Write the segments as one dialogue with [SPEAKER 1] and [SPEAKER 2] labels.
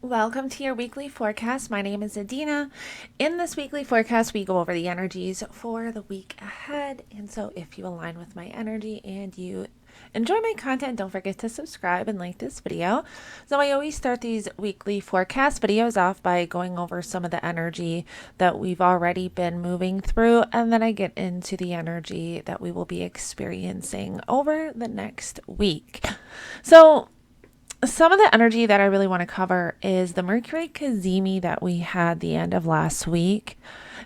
[SPEAKER 1] Welcome to your weekly forecast. My name is Adina. In this weekly forecast, we go over the energies for the week ahead. And so, if you align with my energy and you enjoy my content, don't forget to subscribe and like this video. So, I always start these weekly forecast videos off by going over some of the energy that we've already been moving through, and then I get into the energy that we will be experiencing over the next week. So, some of the energy that I really want to cover is the Mercury Cazimi that we had the end of last week.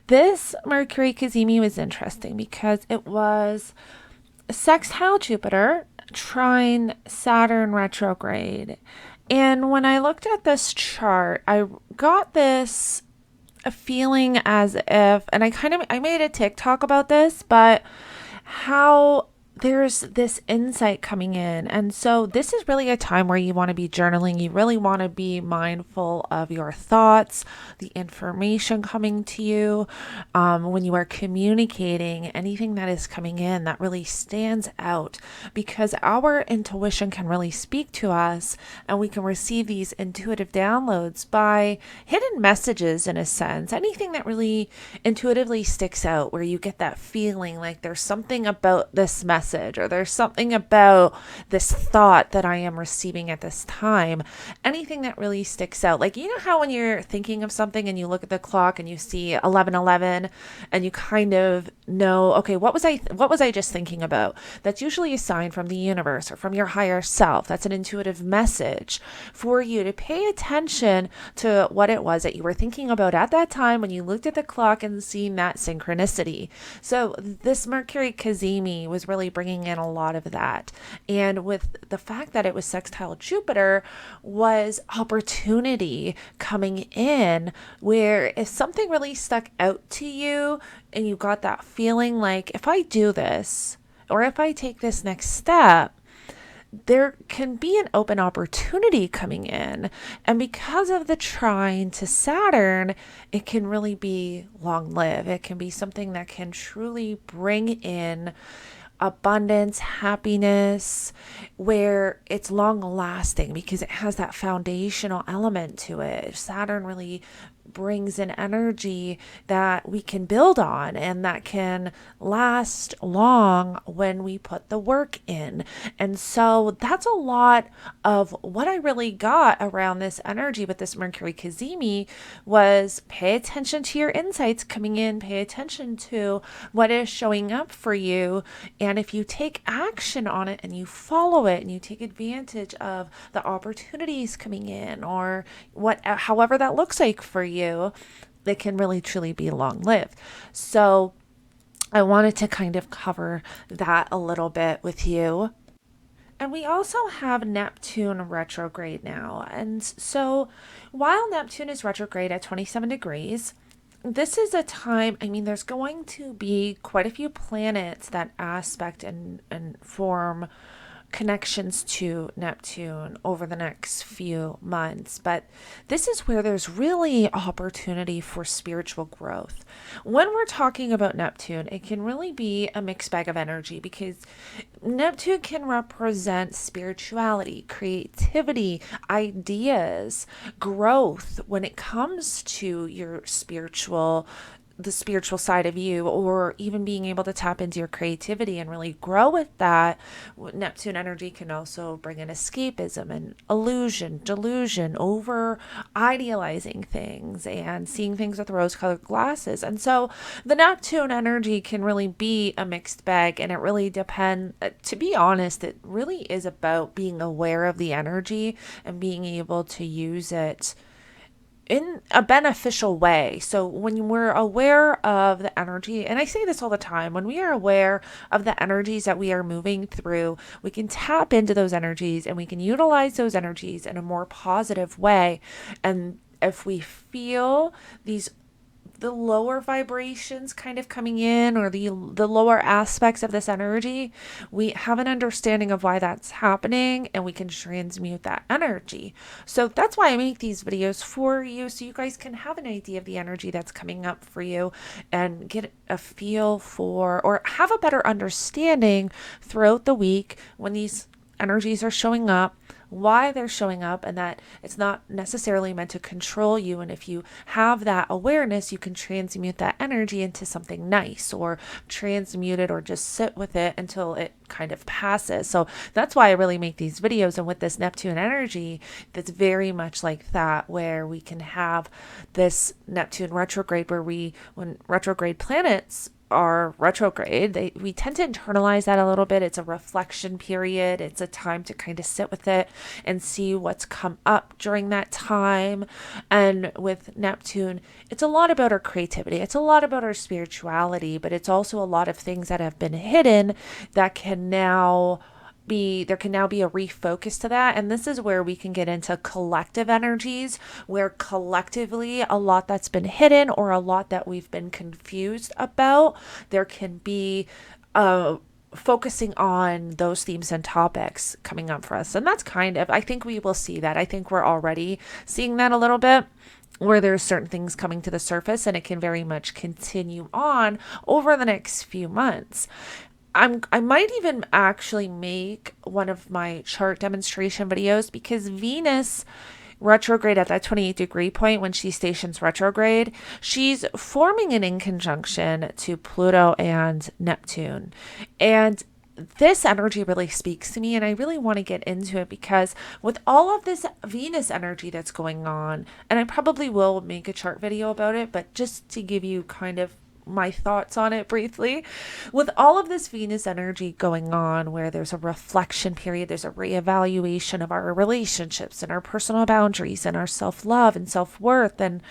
[SPEAKER 1] This Mercury Cazimi was interesting because it was sextile Jupiter, trine Saturn retrograde. And when I looked at this chart, I got this a feeling as if, and I made a TikTok about this, but how there's this insight coming in. And so this is really a time where you want to be journaling. You really want to be mindful of your thoughts, the information coming to you. When you are communicating, anything that is coming in that really stands out, because our intuition can really speak to us and we can receive these intuitive downloads by hidden messages in a sense. Anything that really intuitively sticks out where you get that feeling like there's something about this message or there's something about this thought that I am receiving at this time. Anything that really sticks out. Like, you know how when you're thinking of something and you look at the clock and you see 11:11 and you kind of know, okay, what was I just thinking about? That's usually a sign from the universe or from your higher self. That's an intuitive message for you to pay attention to what it was that you were thinking about at that time when you looked at the clock and seen that synchronicity. So this Mercury Cazimi was really bringing in a lot of that. And with the fact that it was sextile Jupiter, was opportunity coming in where if something really stuck out to you and you got that feeling like, if I do this or if I take this next step, there can be an open opportunity coming in. And because of the trine to Saturn, it can really be long lived. It can be something that can truly bring in abundance, happiness, where it's long lasting because it has that foundational element to it. Saturn really brings an energy that we can build on and that can last long when we put the work in. And so that's a lot of what I really got around this energy with this Mercury Cazimi was pay attention to your insights coming in, pay attention to what is showing up for you. And if you take action on it and you follow it and you take advantage of the opportunities coming in or however that looks like for you, it can really truly be long lived. So I wanted to kind of cover that a little bit with you. And we also have Neptune retrograde now. And so while Neptune is retrograde at 27 degrees, this is a time, there's going to be quite a few planets that aspect and form connections to Neptune over the next few months. But this is where there's really opportunity for spiritual growth. When we're talking about Neptune, it can really be a mixed bag of energy because Neptune can represent spirituality, creativity, ideas, growth when it comes to your the spiritual side of you, or even being able to tap into your creativity and really grow with that. Neptune energy can also bring in escapism and illusion, delusion, over idealizing things and seeing things with rose colored glasses. And so the Neptune energy can really be a mixed bag, and it really depends. To be honest, it really is about being aware of the energy and being able to use it in a beneficial way. So when we're aware of the energy, and I say this all the time, when we are aware of the energies that we are moving through, we can tap into those energies and we can utilize those energies in a more positive way. And if we feel the lower vibrations kind of coming in, or the lower aspects of this energy, we have an understanding of why that's happening and we can transmute that energy. So that's why I make these videos for you, so you guys can have an idea of the energy that's coming up for you and get a feel for, or have a better understanding throughout the week when these energies are showing up, why they're showing up, and that it's not necessarily meant to control you. And if you have that awareness, you can transmute that energy into something nice, or transmute it, or just sit with it until it kind of passes. So that's why I really make these videos. And with this Neptune energy, that's very much like that, where we can have this Neptune retrograde, where when retrograde planets are retrograde, we tend to internalize that a little bit. It's a reflection period. It's a time to kind of sit with it and see what's come up during that time. And with Neptune, it's a lot about our creativity. It's a lot about our spirituality, but it's also a lot of things that have been hidden that can now there can now be a refocus to that. And this is where we can get into collective energies, where collectively a lot that's been hidden, or a lot that we've been confused about, there can be focusing on those themes and topics coming up for us. And that's I think we will see that. I think we're already seeing that a little bit, where there's certain things coming to the surface, and it can very much continue on over the next few months. I might even actually make one of my chart demonstration videos, because Venus retrograde at that 28-degree point, when she stations retrograde, she's forming an in conjunction to Pluto and Neptune. And this energy really speaks to me, and I really want to get into it, because with all of this Venus energy that's going on, and I probably will make a chart video about it, but just to give you kind of my thoughts on it briefly, with all of this Venus energy going on, where there's a reflection period, there's a reevaluation of our relationships and our personal boundaries and our self-love and self-worth, and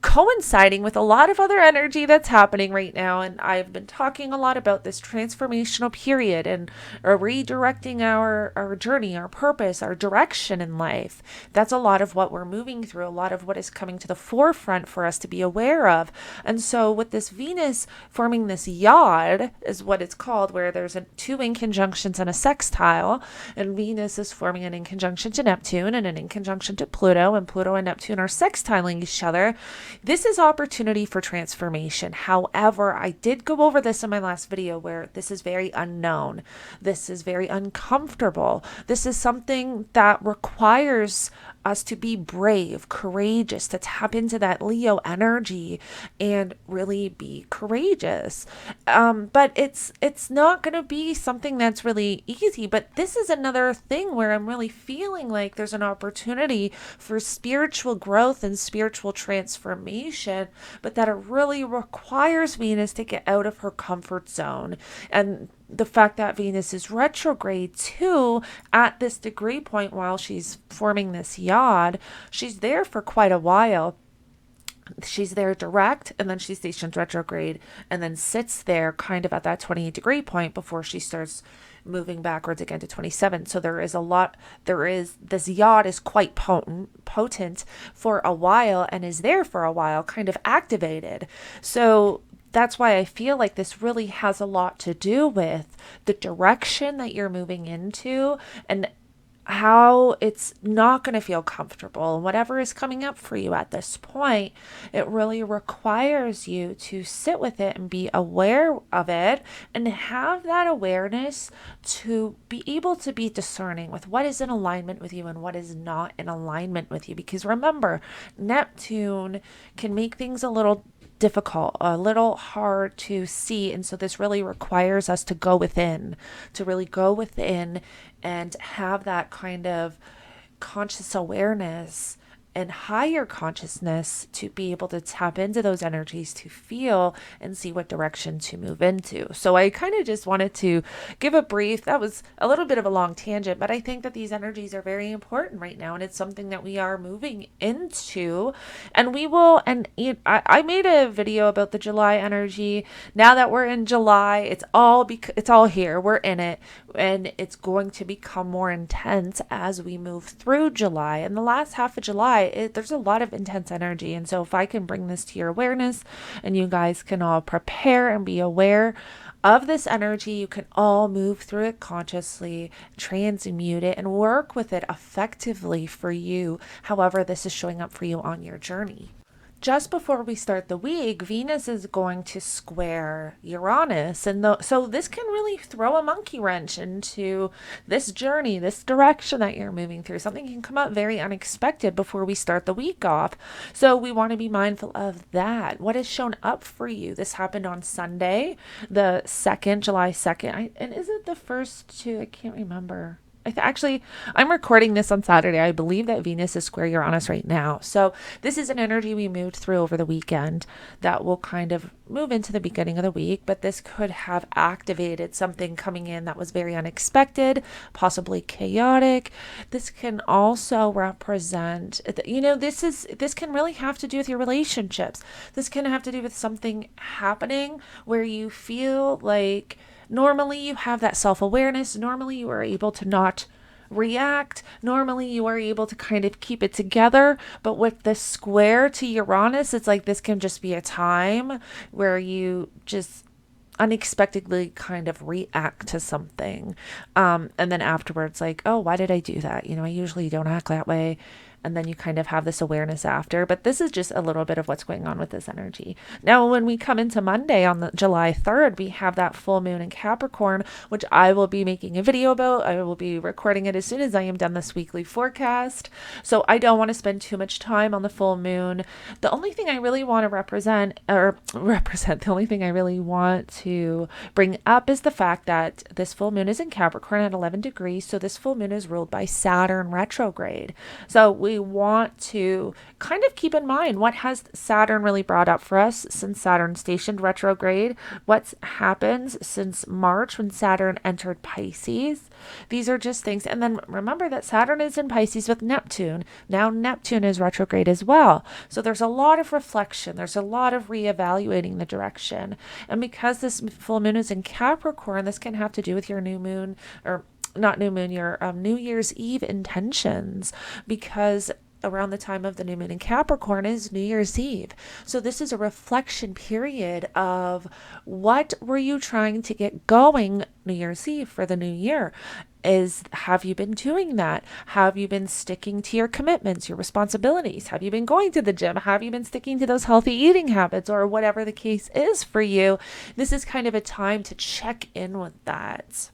[SPEAKER 1] coinciding with a lot of other energy that's happening right now. And I've been talking a lot about this transformational period and redirecting our journey, our purpose, our direction in life. That's a lot of what we're moving through, a lot of what is coming to the forefront for us to be aware of. And so with this Venus forming this yod, is what it's called, where there's two in conjunctions and a sextile, and Venus is forming an in conjunction to Neptune and an in conjunction to Pluto, and Pluto and Neptune are sextiling each other. This is opportunity for transformation. However, I did go over this in my last video, where this is very unknown. This is very uncomfortable. This is something that requires us to be brave, courageous, to tap into that Leo energy and really be courageous. But it's not going to be something that's really easy. But this is another thing where I'm really feeling like there's an opportunity for spiritual growth and spiritual transformation, but that it really requires Venus to get out of her comfort zone. And the fact that Venus is retrograde too at this degree point while she's forming this yod, she's there for quite a while. She's there direct, and then she stations retrograde, and then sits there kind of at that 28-degree point before she starts moving backwards again to 27. So this yod is quite potent for a while, and is there for a while, kind of activated. So that's why I feel like this really has a lot to do with the direction that you're moving into, and how it's not going to feel comfortable. And whatever is coming up for you at this point, it really requires you to sit with it and be aware of it, and have that awareness to be able to be discerning with what is in alignment with you and what is not in alignment with you. Because remember, Neptune can make things a little difficult, a little hard to see. And so this really requires us to go within, to really go within and have that kind of conscious awareness and higher consciousness to be able to tap into those energies, to feel and see what direction to move into. So I kind of just wanted to give a brief, that was a little bit of a long tangent, but I think that these energies are very important right now, and it's something that we are moving into. And we will, and I made a video about the July energy. Now that we're in July, it's all here, we're in it, and it's going to become more intense as we move through July. And the last half of July, there's a lot of intense energy. And so if I can bring this to your awareness, and you guys can all prepare and be aware of this energy, you can all move through it consciously, transmute it, and work with it effectively for you, however this is showing up for you on your journey. just before we start the week, Venus is going to square Uranus. And so this can really throw a monkey wrench into this journey, this direction that you're moving through. Something can come up very unexpected before we start the week off. So we want to be mindful of that. What has shown up for you? This happened on Sunday, the 2nd, July 2nd. And is it the first two? I can't remember. Actually, I'm recording this on Saturday. I believe that Venus is square Uranus right now. So this is an energy we moved through over the weekend that will kind of move into the beginning of the week, but this could have activated something coming in that was very unexpected, possibly chaotic. This can also represent, this can really have to do with your relationships. This can have to do with something happening where you feel like normally you have that self-awareness. Normally you are able to not react. Normally you are able to kind of keep it together. But with this square to Uranus, it's like this can just be a time where you just unexpectedly kind of react to something. And then afterwards, like, oh, why did I do that? I usually don't act that way. And then you kind of have this awareness after. But this is just a little bit of what's going on with this energy. Now, when we come into Monday on the July 3rd, we have that full moon in Capricorn, which I will be making a video about. I will be recording it as soon as I am done this weekly forecast. So I don't want to spend too much time on the full moon. The only thing I really want to the only thing I really want to bring up is the fact that this full moon is in Capricorn at 11 degrees. So this full moon is ruled by Saturn retrograde. So we want to kind of keep in mind, what has Saturn really brought up for us since Saturn stationed retrograde? What's happened since March when Saturn entered Pisces? These are just things. And then remember that Saturn is in Pisces with Neptune. Now Neptune is retrograde as well. So there's a lot of reflection. There's a lot of reevaluating the direction. And because this full moon is in Capricorn, this can have to do with your new moon, or not new moon, your New Year's Eve intentions, because around the time of the new moon in Capricorn is New Year's Eve. So this is a reflection period of what were you trying to get going New Year's Eve for the new year? Have you been doing that? Have you been sticking to your commitments, your responsibilities? Have you been going to the gym? Have you been sticking to those healthy eating habits, or whatever the case is for you? This is kind of a time to check in with that.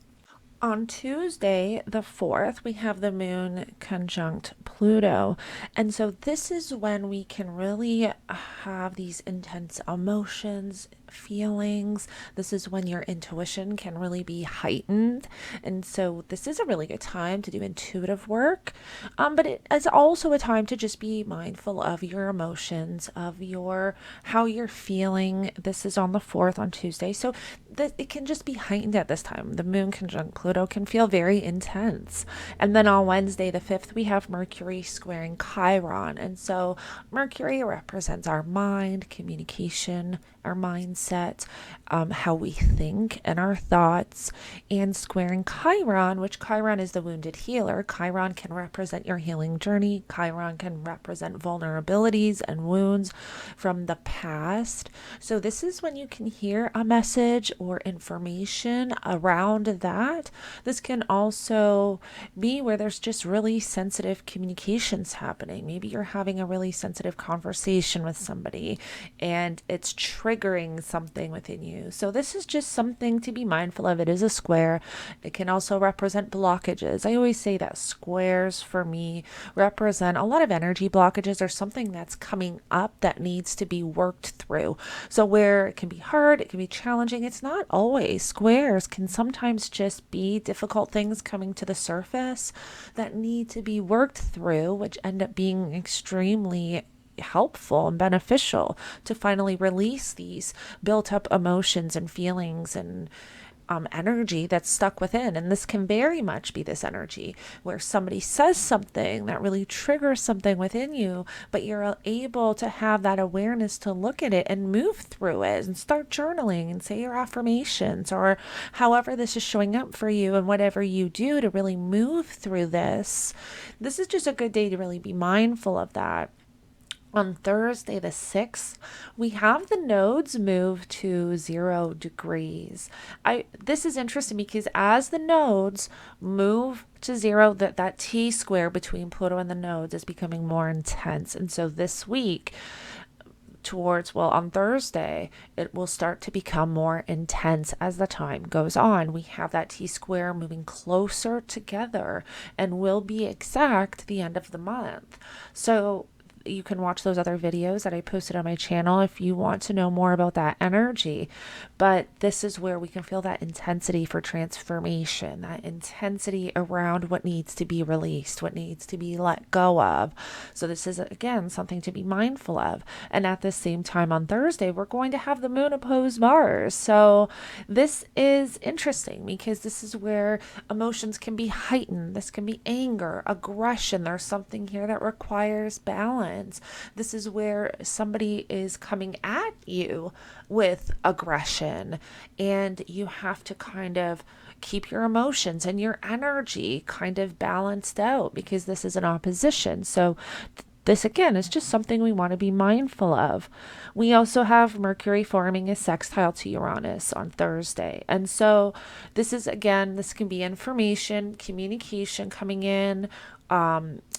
[SPEAKER 1] On Tuesday, the 4th, we have the moon conjunct Pluto. And so this is when we can really have these intense emotions, feelings. This is when your intuition can really be heightened. And so this is a really good time to do intuitive work. But it is also a time to just be mindful of your emotions, of how you're feeling. This is on the 4th on Tuesday. So it can just be heightened at this time. The moon conjunct Pluto can feel very intense. And then on Wednesday, the 5th, we have Mercury squaring Chiron. And so Mercury represents our mind, communication, our mindset, how we think and our thoughts, and squaring Chiron, which Chiron is the wounded healer. Chiron can represent your healing journey. Chiron can represent vulnerabilities and wounds from the past. So this is when you can hear a message or information around that. This can also be where there's just really sensitive communications happening. Maybe you're having a really sensitive conversation with somebody and it's triggering something within you. So this is just something to be mindful of. It is a square. It can also represent blockages. I always say that squares for me represent a lot of energy blockages or something that's coming up that needs to be worked through. So where it can be hard, it can be challenging. It's not always. Squares can sometimes just be difficult things coming to the surface that need to be worked through, which end up being extremely helpful and beneficial to finally release these built up emotions and feelings and energy that's stuck within. And this can very much be this energy where somebody says something that really triggers something within you, but you're able to have that awareness to look at it and move through it and start journaling and say your affirmations, or however this is showing up for you and whatever you do to really move through this. This is just a good day to really be mindful of that. On Thursday, the 6th, we have the nodes move to 0 degrees. This is interesting because as the nodes move to 0, that T-square between Pluto and the nodes is becoming more intense. And so this week, towards, well, on Thursday, it will start to become more intense as the time goes on. We have that T square moving closer together and will be exact the end of the month. So you can watch those other videos that I posted on my channel if you want to know more about that energy. But this is where we can feel that intensity for transformation, that intensity around what needs to be released, what needs to be let go of. So this is, again, something to be mindful of. And at the same time on Thursday, we're going to have the moon oppose Mars. So this is interesting because this is where emotions can be heightened. This can be anger, aggression. There's something here that requires balance. This is where somebody is coming at you with aggression, and you have to kind of keep your emotions and your energy kind of balanced out because this is an opposition. So this again is just something we want to be mindful of. We also have Mercury forming a sextile to Uranus on Thursday. And so this is, again, this can be information, communication coming in,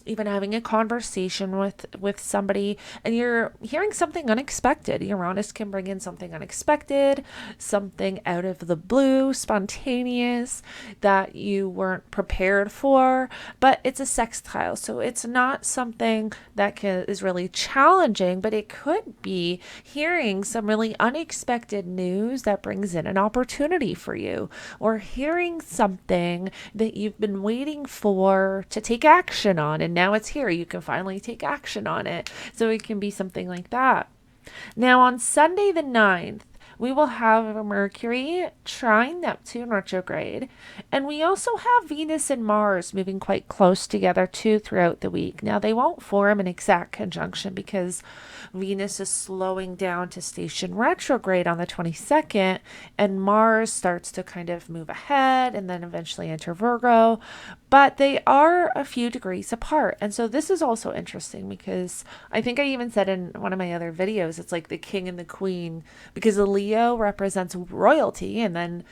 [SPEAKER 1] even having a conversation with somebody, and you're hearing something unexpected. Uranus can bring in something unexpected, something out of the blue, spontaneous, that you weren't prepared for, but it's a sextile, so it's not something that is really challenging, but it could be hearing some really unexpected news that brings in an opportunity for you, or hearing something that you've been waiting for to take action on, and now it's here. You can finally take action on it. So it can be something like that. Now on Sunday the 9th, we will have Mercury trine Neptune retrograde, and we also have Venus and Mars moving quite close together too throughout the week. Now they won't form an exact conjunction because Venus is slowing down to station retrograde on the 22nd, and Mars starts to kind of move ahead and then eventually enter Virgo, but they are a few degrees apart. And so this is also interesting because I think I even said in one of my other videos, it's like the king and the queen, because the Leo represents royalty, and then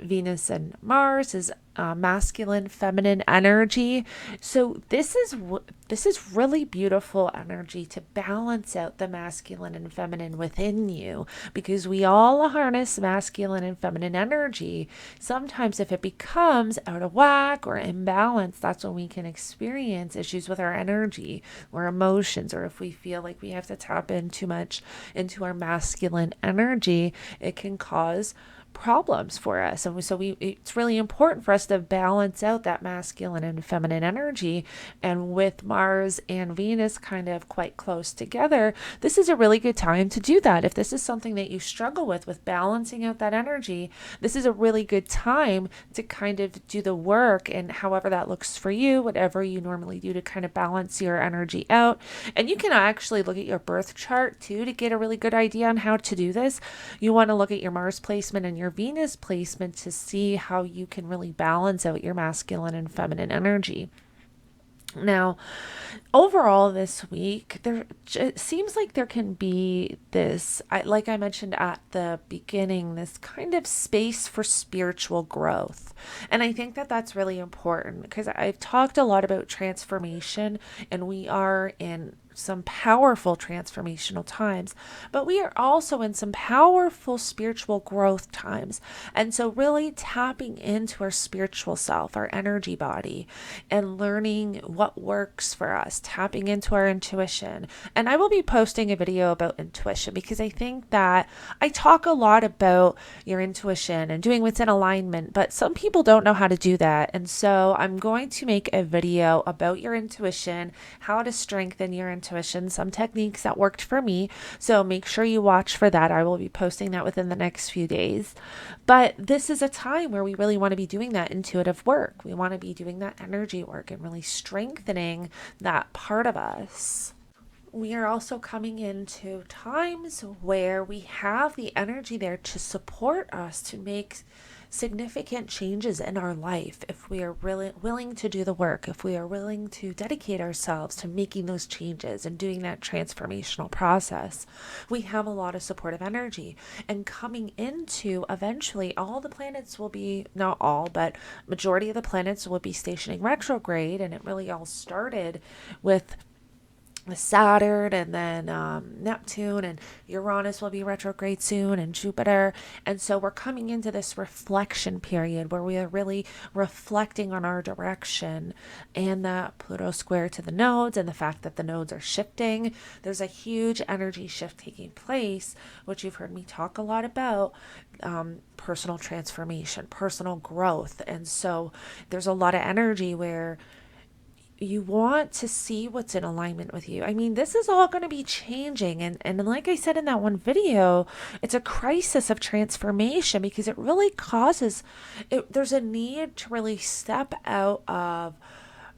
[SPEAKER 1] Venus and Mars is masculine, feminine energy. So this is really beautiful energy to balance out the masculine and feminine within you, because we all harness masculine and feminine energy. Sometimes if it becomes out of whack or imbalanced, that's when we can experience issues with our energy or emotions, or if we feel like we have to tap in too much into our masculine energy, it can cause problems for us. And so it's really important for us to balance out that masculine and feminine energy. And with Mars and Venus kind of quite close together, this is a really good time to do that. If this is something that you struggle with balancing out that energy, this is a really good time to kind of do the work, and however that looks for you, whatever you normally do to kind of balance your energy out. And you can actually look at your birth chart too to get a really good idea on how to do this. You want to look at your Mars placement and your Venus placement to see how you can really balance out your masculine and feminine energy. Now, overall this week, it seems like there can be this, like I mentioned at the beginning, this kind of space for spiritual growth. And I think that that's really important because I've talked a lot about transformation, and we are in some powerful transformational times, but we are also in some powerful spiritual growth times. And so really tapping into our spiritual self, our energy body, and learning what works for us, tapping into our intuition. And I will be posting a video about intuition because I think that I talk a lot about your intuition and doing what's in alignment, but some people don't know how to do that. And so I'm going to make a video about your intuition, how to strengthen your intuition, some techniques that worked for me. So make sure you watch for that. I will be posting that within the next few days. But this is a time where we really want to be doing that intuitive work. We want to be doing that energy work and really strengthening that part of us. We are also coming into times where we have the energy there to support us to make significant changes in our life if we are really willing to do the work, if we are willing to dedicate ourselves to making those changes and doing that transformational process. We have a lot of supportive energy, and coming into eventually all the planets will be, not all, but majority of the planets will be stationing retrograde, and it really all started with Saturn, and then Neptune, and Uranus will be retrograde soon, and Jupiter. And so we're coming into this reflection period where we are really reflecting on our direction, and that Pluto square to the nodes and the fact that the nodes are shifting. There's a huge energy shift taking place, which you've heard me talk a lot about. Personal transformation, personal growth. And so there's a lot of energy where you want to see what's in alignment with you. I mean, this is all going to be changing. And like I said in that one video, it's a crisis of transformation because it really causes it. There's a need to really step out of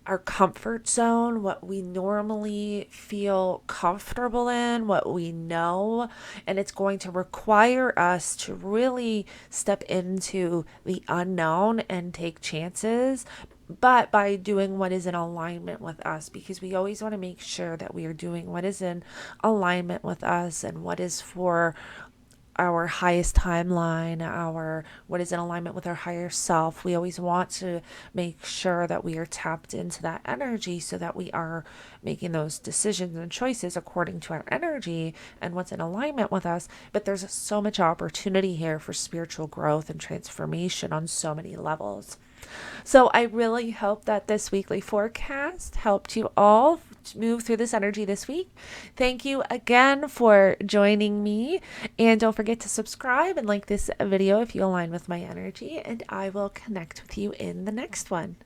[SPEAKER 1] our comfort zone, what we normally feel comfortable in, what we know, and it's going to require us to really step into the unknown and take chances, but by doing what is in alignment with us, because we always want to make sure that we are doing what is in alignment with us and what is for our highest timeline, our what is in alignment with our higher self. We always want to make sure that we are tapped into that energy so that we are making those decisions and choices according to our energy and what's in alignment with us. But there's so much opportunity here for spiritual growth and transformation on so many levels. So I really hope that this weekly forecast helped you all move through this energy this week. Thank you again for joining me. And don't forget to subscribe and like this video if you align with my energy. And I will connect with you in the next one.